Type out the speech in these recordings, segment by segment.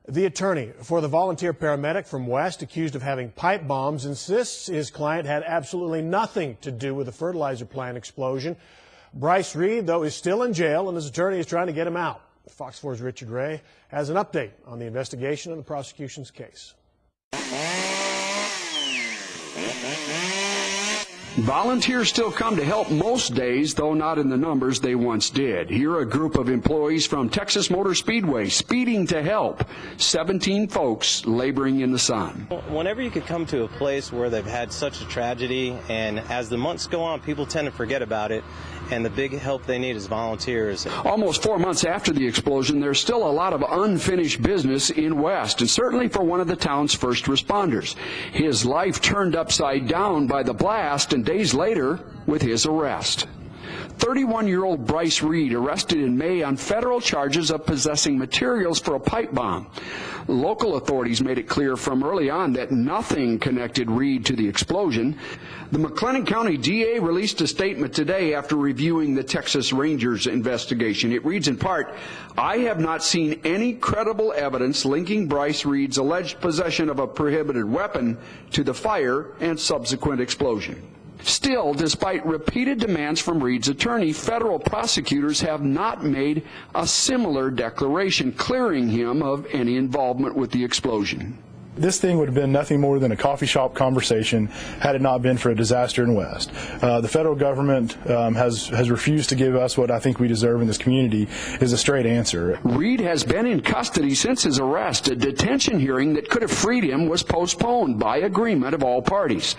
The attorney for the volunteer paramedic from West accused of having pipe bombs insists his client had absolutely nothing to do with the fertilizer plant explosion. Bryce Reed, though, is still in jail, and his attorney is trying to get him out. Fox 4's Richard Ray has an update on the investigation and the prosecution's case. Volunteers still come to help most days, though not in the numbers they once did. Here, a group of employees from Texas Motor Speedway speeding to help 17 folks laboring in the sun. Whenever you could come to a place where they've had such a tragedy, and as the months go on, people tend to forget about it, and the big help they need is volunteers. Almost 4 months after the explosion, there's still a lot of unfinished business in West, and certainly for one of the town's first responders. His life turned upside down by the blast, and days later with his arrest. 31-year-old Bryce Reed arrested in May on federal charges of possessing materials for a pipe bomb. Local authorities made it clear from early on that nothing connected Reed to the explosion. The McLennan County DA released a statement today after reviewing the Texas Rangers investigation. It reads in part, "I have not seen any credible evidence linking Bryce Reed's alleged possession of a prohibited weapon to the fire and subsequent explosion." Still, despite repeated demands from Reed's attorney, federal prosecutors have not made a similar declaration clearing him of any involvement with the explosion. This thing would have been nothing more than a coffee shop conversation had it not been for a disaster in West. The federal government has refused to give us what I think we deserve in this community is a straight answer. Reed has been in custody since his arrest. A detention hearing that could have freed him was postponed by agreement of all parties.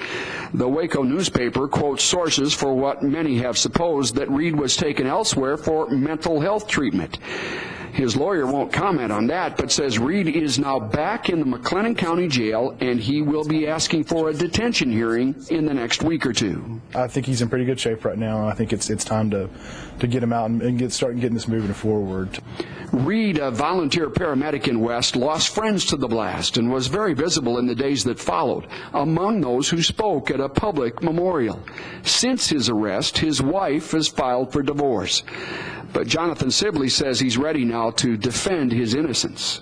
The Waco newspaper quotes sources for what many have supposed, that Reed was taken elsewhere for mental health treatment. His lawyer won't comment on that, but says Reed is now back in the McLennan County Jail, and he will be asking for a detention hearing in the next week or two. I think he's in pretty good shape right now, and I think it's time to get him out and start getting this moving forward. Reed, a volunteer paramedic in West, lost friends to the blast and was very visible in the days that followed, among those who spoke at a public memorial. Since his arrest, his wife has filed for divorce. But Jonathan Sibley says he's ready now to defend his innocence.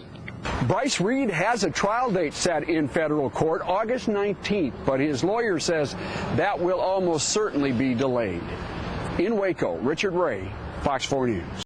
Bryce Reed has a trial date set in federal court, August 19th, but his lawyer says that will almost certainly be delayed. In Waco, Richard Ray, Fox 4 News.